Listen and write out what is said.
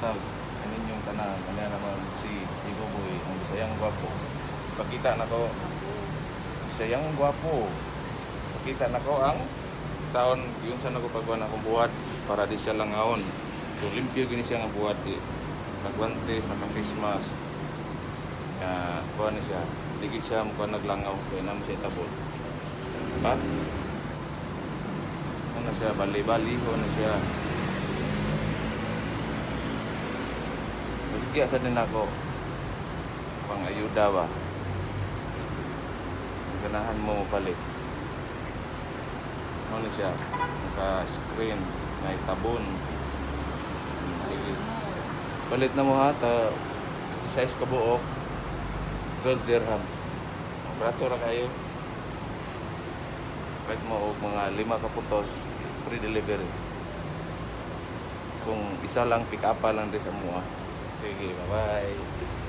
buntag kaninyong tanan kanya naman si Buboy ang Bisayang gwapo. Pakita na ko Bisayang gwapo. Pakita na ko ang taon yung sa nagpagwan akong buhat para di siya langaon. So limpyo gini siya nga buhat di. Nagwantes, naka-face mask. Kuha na siya. Digit siya mukha naglangaw kaya naman siya tabot. Ha? Ano siya, bali-baliho na siya. Bigyan sa din ako pang-ayuda ba? Ganahan mo palit. Ano siya? Naka-screen na itabon. Sige. Palit na mo ha. Size ka buok. 12 dirham. Barato ra kayo. Kahit mo og mga 5 ka putos, free delivery. Kung isa lang pick up lang din sa mua. Sige, bye-bye.